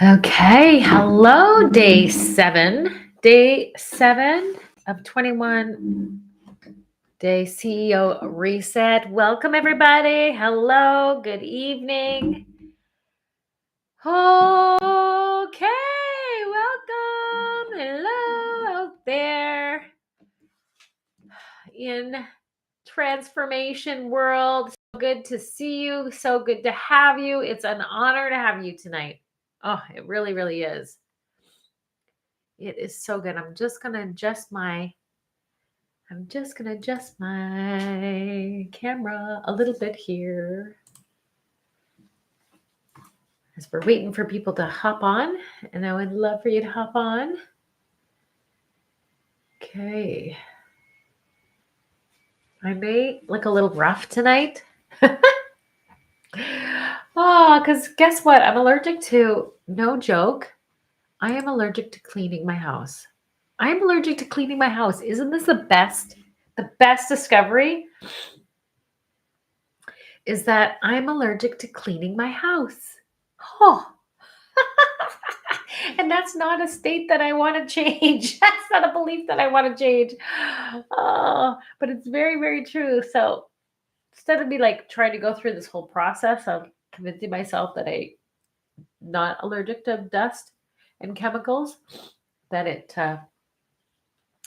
Okay, hello, day 7. Day 7 of 21 day CEO reset. Welcome, everybody. Hello, good evening. Okay, welcome. Hello out there in transformation world. So good to see you. So good to have you. It's an honor to have you tonight. Oh, it really, really is. It is so good. I'm just gonna adjust my camera a little bit here as we're waiting for people to hop on, and I would love for you to hop on. Okay. I may look a little rough tonight. Oh, because guess what? I'm allergic to, no joke, I am allergic to cleaning my house. I am allergic to cleaning my house. Isn't this the best? The best discovery is that I'm allergic to cleaning my house. Oh, and that's not a state that I want to change. That's not a belief that I want to change. Oh, but it's very, very true. So instead of me like trying to go through this whole process of convincing myself that I'm not allergic to dust and chemicals, that it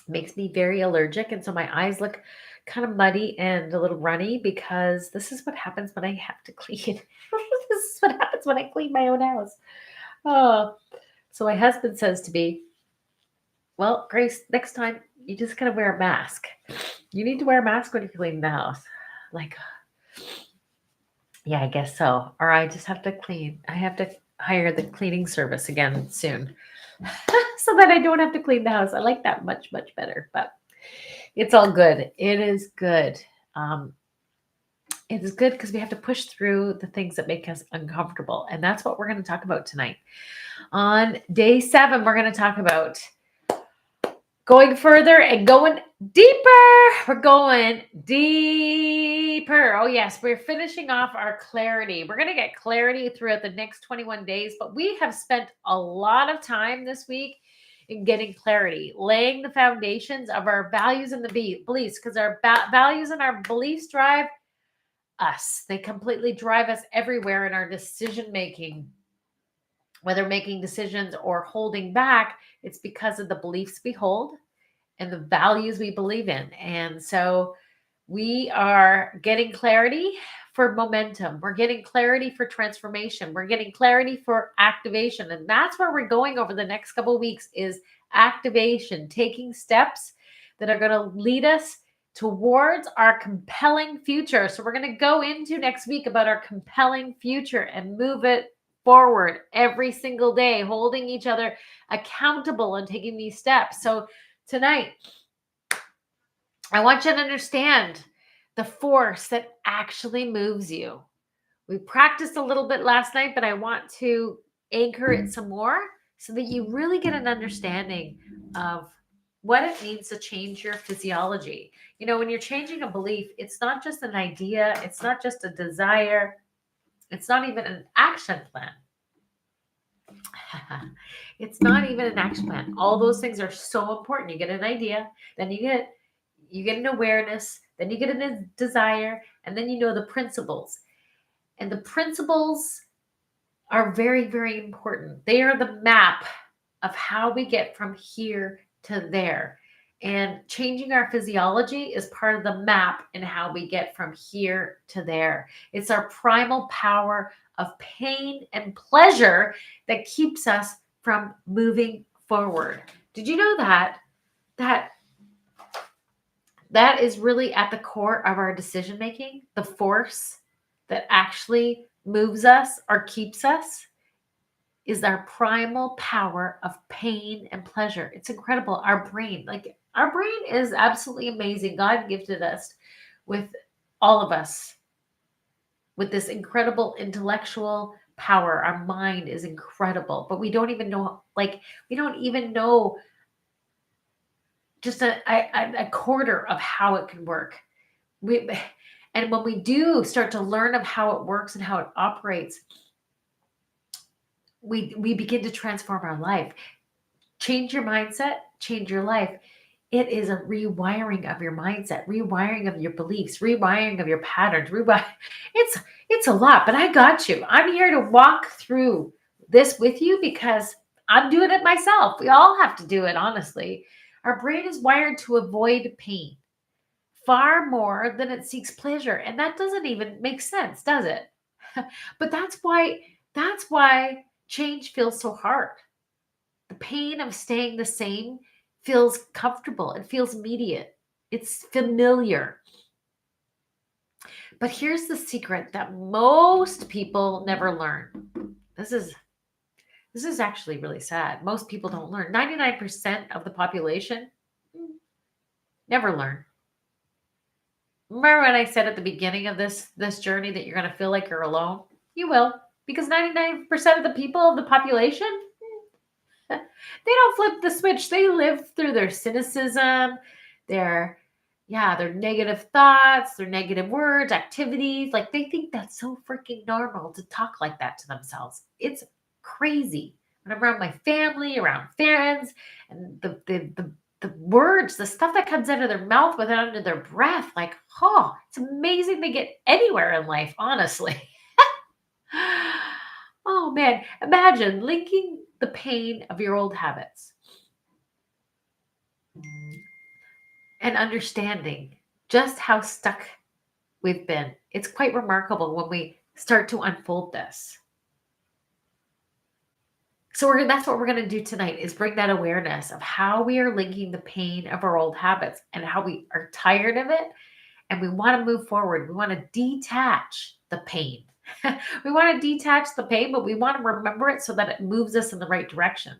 makes me very allergic. And so my eyes look kind of muddy and a little runny because this is what happens when I have to clean. This is what happens when I clean my own house. Oh, so my husband says to me, well, Grace, next time you just gotta wear a mask. You need to wear a mask when you clean the house. Like, yeah, I guess so. Or I just have to clean. I have to hire the cleaning service again soon. So that I don't have to clean the house. I like that much, much better. But it's all good. It is good. Um, it is good because we have to push through the things that make us uncomfortable. And that's what we're going to talk about tonight. On day 7, we're going to talk about going further and going deeper. We're going deeper. Oh, yes. We're finishing off our clarity. We're going to get clarity throughout the next 21 days, but we have spent a lot of time this week in getting clarity, laying the foundations of our values and the beliefs, because our values and our beliefs drive us. They completely drive us everywhere in our decision making. Whether making decisions or holding back, it's because of the beliefs we hold and the values we believe in. And so we are getting clarity for momentum. We're getting clarity for transformation. We're getting clarity for activation. And that's where we're going over the next couple of weeks is activation, taking steps that are going to lead us towards our compelling future. So we're going to go into next week about our compelling future and move it forward every single day, holding each other accountable and taking these steps. So tonight, I want you to understand the force that actually moves you. We practiced a little bit last night, but I want to anchor it some more so that you really get an understanding of what it means to change your physiology. You know, when you're changing a belief, it's not just an idea, it's not just a desire, it's not even an action plan. It's not even an action plan. All those things are so important. You get an idea, then you get an awareness, then you get a desire, and then you know the principles. And the principles are very, very important. They are the map of how we get from here to there. And changing our physiology is part of the map in how we get from here to there. It's our primal power of pain and pleasure that keeps us from moving forward. Did you know that that is really at the core of our decision making? The force that actually moves us or keeps us is our primal power of pain and pleasure. It's incredible. Our brain is absolutely amazing. God gifted us with all of us with this incredible intellectual power. Our mind is incredible, but we don't even know, just a quarter of how it can work. And when we do start to learn of how it works and how it operates, we begin to transform our life. Change your mindset, change your life. It is a rewiring of your mindset, rewiring of your beliefs, rewiring of your patterns. It's it's a lot, but I got you. I'm here to walk through this with you because I'm doing it myself. We all have to do it, honestly. Our brain is wired to avoid pain far more than it seeks pleasure, and that doesn't even make sense, does it? But that's why change feels so hard. The pain of staying the same feels comfortable. It feels immediate. It's familiar. But here's the secret that most people never learn. This is this is actually really sad. Most people don't learn. 99% of the population never learn. Remember when I said at the beginning of this journey that you're going to feel like you're alone? You will, because 99% of the people of the population, they don't flip the switch. They live through their cynicism, their their negative thoughts, their negative words, activities. Like they think that's so freaking normal to talk like that to themselves. It's crazy. When I'm around my family, around friends, and the words, the stuff that comes out of their mouth without under their breath, like, oh, it's amazing they get anywhere in life, honestly. Oh man, imagine linking the pain of your old habits and understanding just how stuck we've been. It's quite remarkable when we start to unfold this. So that's what we're going to do tonight is bring that awareness of how we are linking the pain of our old habits and how we are tired of it and we want to move forward. We want to detach the pain. We want to detach the pain, but we want to remember it so that it moves us in the right direction.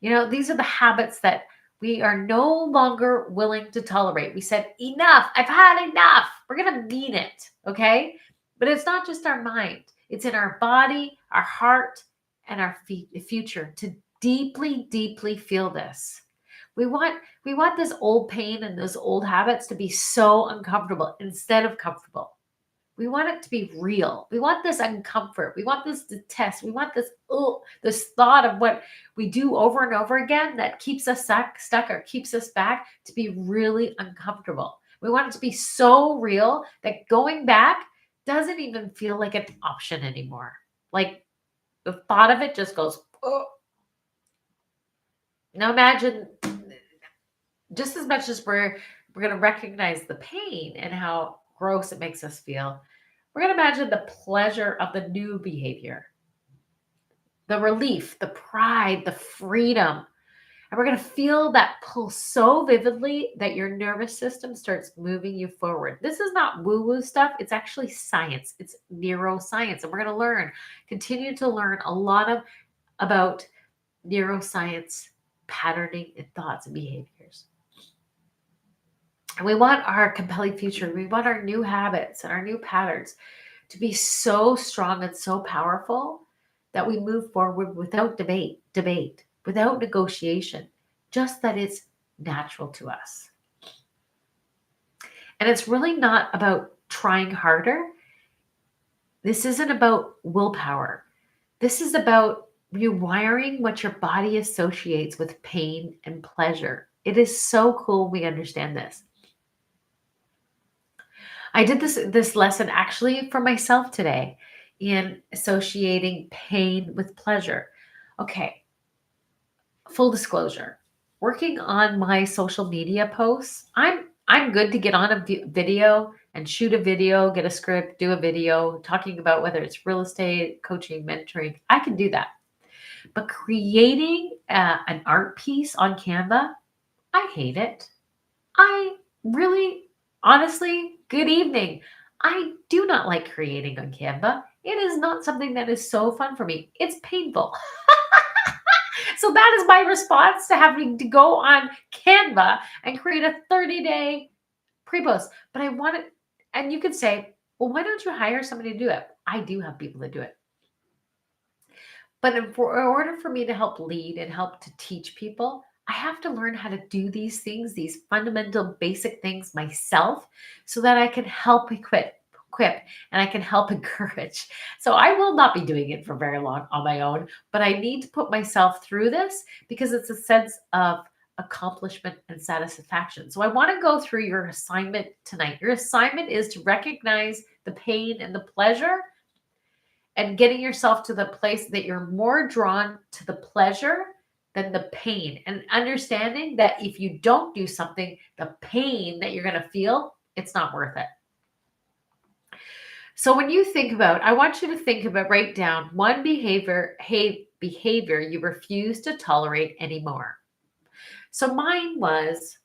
You know, these are the habits that we are no longer willing to tolerate. We said, enough, I've had enough. We're going to mean it. Okay. But it's not just our mind, it's in our body, our heart, and our future to deeply, deeply feel this. We want this old pain and those old habits to be so uncomfortable instead of comfortable. We want it to be real. We want this uncomfort. We want this to test. We want this thought of what we do over and over again that keeps us stuck or keeps us back to be really uncomfortable. We want it to be so real that going back doesn't even feel like an option anymore. Like the thought of it just goes, oh. Now imagine just as much as we're going to recognize the pain and how gross it makes us feel, we're going to imagine the pleasure of the new behavior, the relief, the pride, the freedom. And we're going to feel that pull so vividly that your nervous system starts moving you forward. This is not woo-woo stuff. It's actually science. It's neuroscience. And we're going to continue to learn a lot about neuroscience, patterning, and thoughts and behaviors. And we want our compelling future. We want our new habits and our new patterns to be so strong and so powerful that we move forward without debate, without negotiation, just that it's natural to us. And it's really not about trying harder. This isn't about willpower. This is about rewiring what your body associates with pain and pleasure. It is so cool we understand this. I did this lesson actually for myself today in associating pain with pleasure. Okay, full disclosure. Working on my social media posts, I'm good to get on a video and shoot a video, get a script, do a video talking about whether it's real estate, coaching, mentoring. I can do that. But creating an art piece on Canva, I hate it. I really, honestly, good evening. I do not like creating on Canva. It is not something that is so fun for me. It's painful. So that is my response to having to go on Canva and create a 30-day pre-post. But I want it, and you could say, well, why don't you hire somebody to do it? I do have people that do it. But in order for me to help lead and help to teach people, I have to learn how to do these things, these fundamental basic things myself, so that I can help equip equip, and I can help encourage. So I will not be doing it for very long on my own, but I need to put myself through this because it's a sense of accomplishment and satisfaction. So I want to go through your assignment tonight. Your assignment is to recognize the pain and the pleasure and getting yourself to the place that you're more drawn to the pleasure than the pain, and understanding that if you don't do something, the pain that you're going to feel, it's not worth it. So when you think about, I want you to think about, write down one behavior you refuse to tolerate anymore. So mine was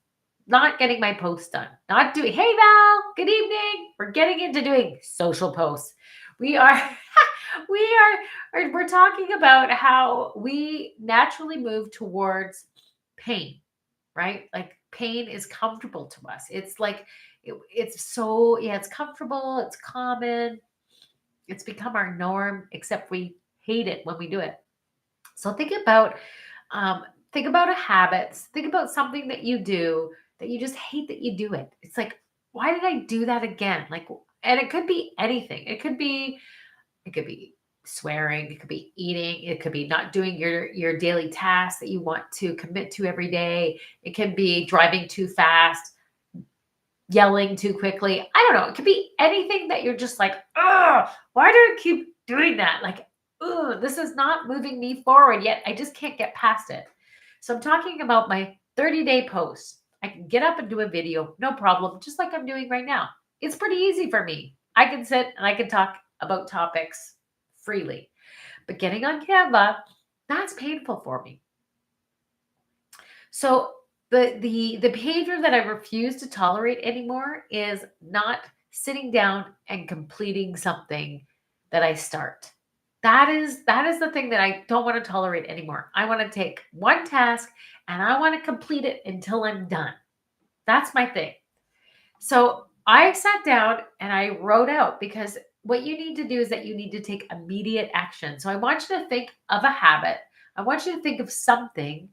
not getting my posts done, not doing, hey Val, good evening. We're getting into doing social posts. We are, we're talking about how we naturally move towards pain, right? Like pain is comfortable to us. It's like, it's so, yeah, it's comfortable. It's common. It's become our norm, except we hate it when we do it. So think about a habit. Think about something that you do that you just hate that you do it. It's like, why did I do that again? Like, and it could be anything. It could be swearing. It could be eating. It could be not doing your daily tasks that you want to commit to every day. It can be driving too fast, yelling too quickly. I don't know. It could be anything that you're just like, oh, why do I keep doing that? Like, oh, this is not moving me forward yet. I just can't get past it. So I'm talking about my 30-day post. I can get up and do a video, no problem, just like I'm doing right now. It's pretty easy for me. I can sit and I can talk about topics freely. But getting on Canva, that's painful for me. So the behavior that I refuse to tolerate anymore is not sitting down and completing something that I start. That is the thing that I don't want to tolerate anymore. I want to take one task and I want to complete it until I'm done. That's my thing. So I sat down and I wrote out, because what you need to do is that you need to take immediate action. So I want you to think of a habit. I want you to think of something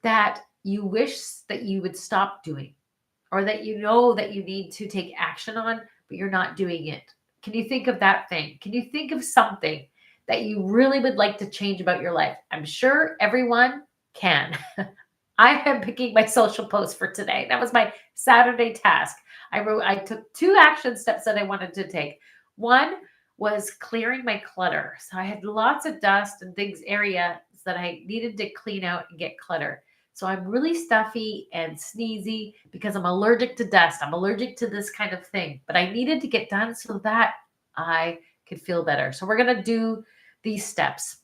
that you wish that you would stop doing, or that you know that you need to take action on, but you're not doing it. Can you think of that thing? Can you think of something that you really would like to change about your life? I'm sure everyone can. I am picking my social post for today. That was my Saturday task. I took 2 action steps that I wanted to take. One was clearing my clutter. So I had lots of dust and things, areas that I needed to clean out and get clutter. So I'm really stuffy and sneezy because I'm allergic to dust. I'm allergic to this kind of thing, but I needed to get done so that I could feel better. So we're going to do these steps.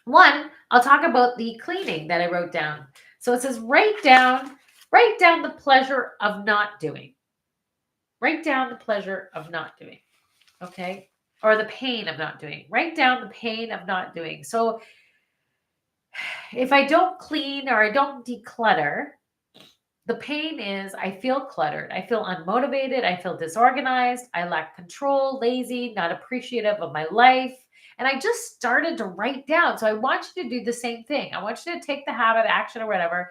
One, I'll talk about the cleaning that I wrote down. So it says, write down the pleasure of not doing. Write down the pleasure of not doing. Okay. Or the pain of not doing. Write down the pain of not doing. So if I don't clean or I don't declutter, the pain is I feel cluttered. I feel unmotivated. I feel disorganized. I lack control, lazy, not appreciative of my life. And I just started to write down. So I want you to do the same thing. I want you to take the habit, action, or whatever,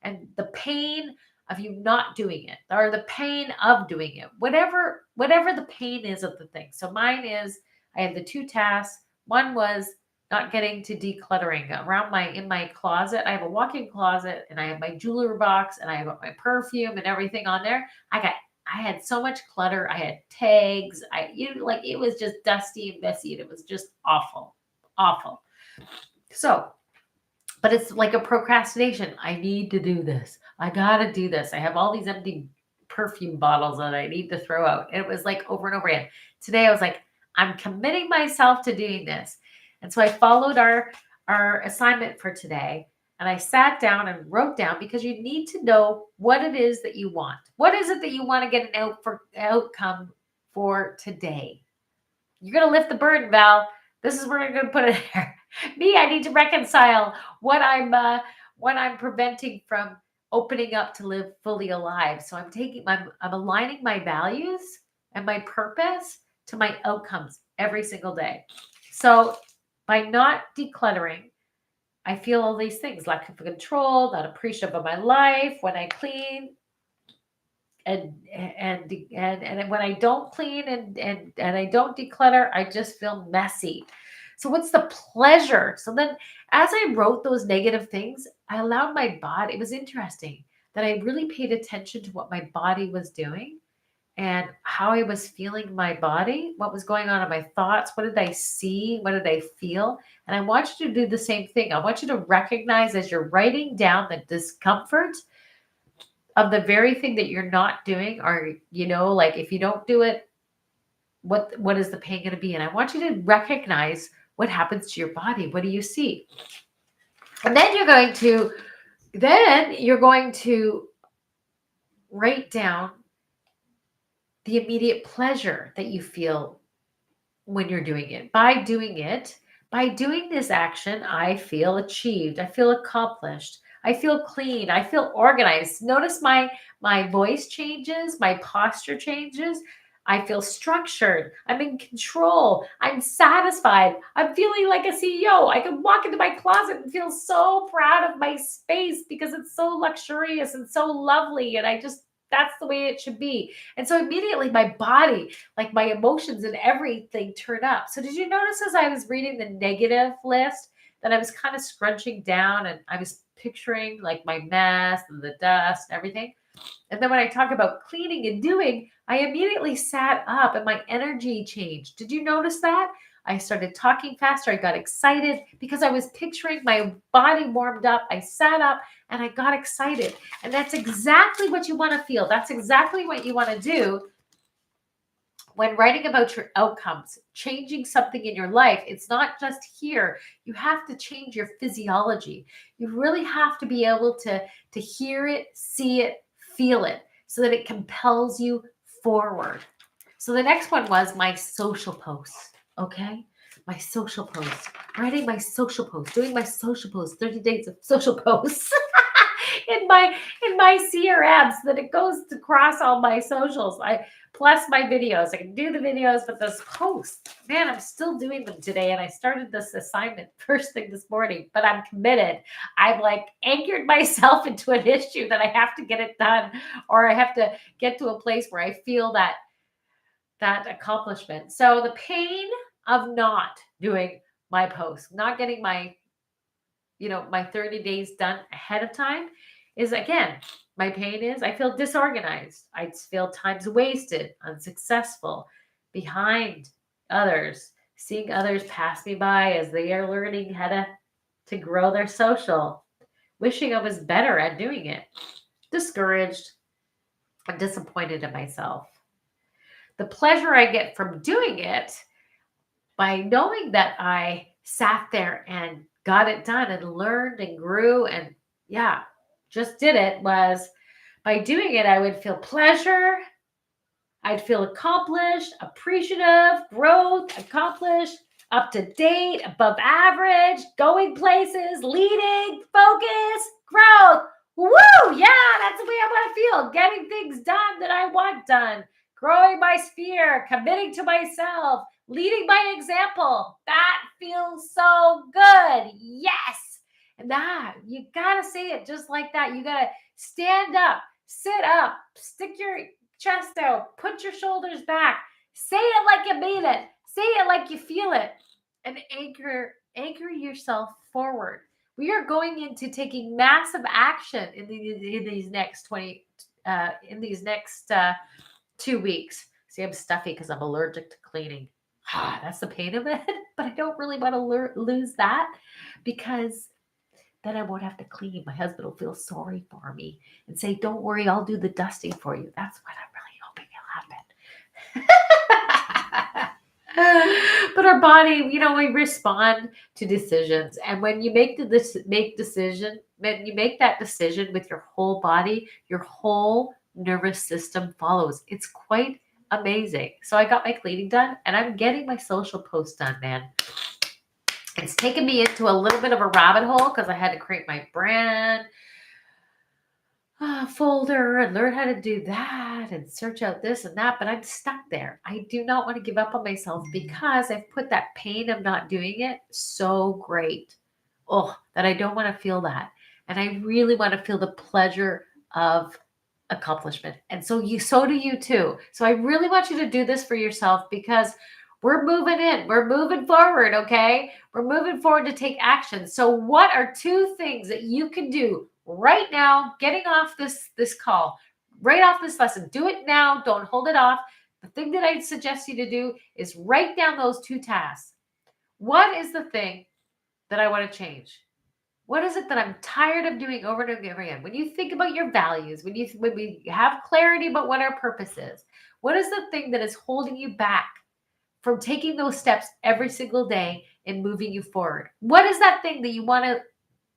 and the pain of you not doing it, or the pain of doing it, whatever the pain is of the thing. So mine is, I had the 2 tasks. One was not getting to decluttering around in my closet. I have a walk-in closet and I have my jewelry box and I have my perfume and everything on there. I had so much clutter. I had tags. It was just dusty and messy, and it was just awful. So, but it's like a procrastination. I need to do this. I got to do this. I have all these empty perfume bottles that I need to throw out. And it was like over and over again. Today I was like, I'm committing myself to doing this. And so I followed our assignment for today, and I sat down and wrote down, because you need to know what it is that you want. What is it that you want to get an outcome for today? You're going to lift the burden, Val. This is where you're going to put it there. Me, I need to reconcile what I'm preventing from opening up to live fully alive. So I'm aligning my values and my purpose to my outcomes every single day. So by not decluttering, I feel all these things, lack of control, not appreciative of my life. When I clean, and when I don't clean and I don't declutter, I just feel messy. So what's the pleasure? So then as I wrote those negative things, I allowed my body. It was interesting that I really paid attention to what my body was doing and how I was feeling my body, what was going on in my thoughts, what did I see, what did I feel? And I want you to do the same thing. I want you to recognize as you're writing down the discomfort of the very thing that you're not doing, or like if you don't do it, what is the pain going to be? And I want you to recognize what happens to your body. What do you see? And then you're going to write down the immediate pleasure that you feel when you're doing it. By doing this action, I feel achieved. I feel accomplished. I feel clean. I feel organized. Notice my voice changes, my posture changes. I feel structured. I'm in control. I'm satisfied. I'm feeling like a CEO. I can walk into my closet and feel so proud of my space because it's so luxurious and so lovely. And that's the way it should be. And so immediately my body, like my emotions and everything turn up. So did you notice as I was reading the negative list that I was kind of scrunching down and I was picturing like my mess and the dust and everything? And then when I talk about cleaning and doing, I immediately sat up and my energy changed. Did you notice that? I started talking faster. I got excited because I was picturing my body warmed up. I sat up and I got excited. And that's exactly what you want to feel. That's exactly what you want to do when writing about your outcomes, changing something in your life. It's not just here. You have to change your physiology. You really have to be able to hear it, see it, feel it, so that it compels you forward. So the next one was my social posts. Okay. My social posts, writing my social posts, doing my social posts, 30 days of social posts in my CRM so that it goes across all my socials. Plus my videos. I can do the videos, but those posts, man, I'm still doing them today. And I started this assignment first thing this morning, but I'm committed. I've like anchored myself into an issue that I have to get it done, or I have to get to a place where I feel that accomplishment. So the pain of not doing my post, not getting my 30 days done ahead of time is, again, my pain is I feel disorganized. I feel time's wasted, unsuccessful, behind others, seeing others pass me by as they are learning how to grow their social, wishing I was better at doing it, discouraged, and disappointed in myself. The pleasure I get from doing it by knowing that I sat there and got it done and learned and grew and just did it was by doing it, I would feel pleasure. I'd feel accomplished, appreciative, growth, accomplished, up to date, above average, going places, leading, focus, growth. Woo! Yeah, that's the way I want to feel. Getting things done that I want done. Growing my sphere, committing to myself, leading by example. That feels so good. Yes. And you got to say it just like that. You got to stand up, sit up, stick your chest out, put your shoulders back, say it like you mean it, say it like you feel it, and anchor yourself forward. We are going into taking massive action in these next 2 weeks. See, I'm stuffy because I'm allergic to cleaning. That's the pain of it. But I don't really want to lose that because then I won't have to clean. My husband will feel sorry for me and say, don't worry, I'll do the dusting for you. That's what I'm really hoping will happen. But our body, we respond to decisions. And when you when you make that decision with your whole body, your whole nervous system follows. It's quite amazing. So I got my cleaning done and I'm getting my social post done, man. It's taken me into a little bit of a rabbit hole because I had to create my brand folder and learn how to do that and search out this and that, but I'm stuck there. I do not want to give up on myself because I've put that pain of not doing it so great. That I don't want to feel that. And I really want to feel the pleasure of accomplishment. And so do you too. So I really want you to do this for yourself because we're moving in, we're moving forward. Okay. We're moving forward to take action. So what are 2 things that you can do right now, getting off this call, right off this lesson? Do it now. Don't hold it off. The thing that I'd suggest you to do is write down those 2 tasks. What is the thing that I want to change? What is it that I'm tired of doing over and over again? When you think about your values, when we have clarity about what our purpose is, what is the thing that is holding you back from taking those steps every single day and moving you forward? What is that thing that you want to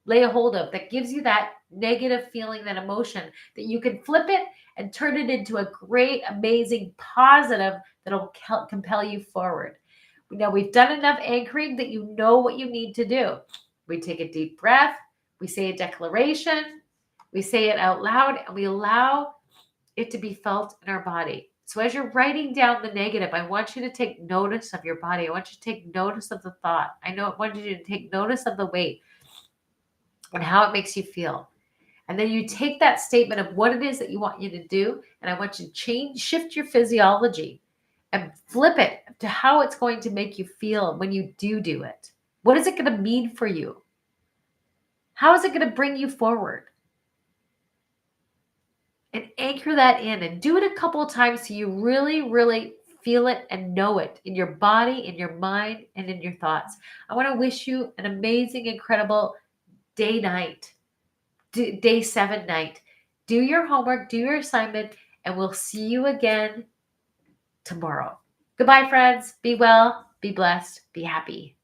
lay a hold of that gives you that negative feeling, that emotion, that you can flip it and turn it into a great, amazing, positive that'll compel you forward? Now we've done enough anchoring that you know what you need to do. We take a deep breath, we say a declaration, we say it out loud, and we allow it to be felt in our body. So as you're writing down the negative, I want you to take notice of your body. I want you to take notice of the thought. I want you to take notice of the weight and how it makes you feel. And then you take that statement of what it is that you want you to do, and I want you to shift your physiology and flip it to how it's going to make you feel when you do it. What is it going to mean for you? How is it going to bring you forward? And anchor that in and do it a couple of times so you really, really feel it and know it in your body, in your mind, and in your thoughts. I want to wish you an amazing, incredible day 7 night. Do your homework, do your assignment, and we'll see you again tomorrow. Goodbye, friends. Be well, be blessed, be happy.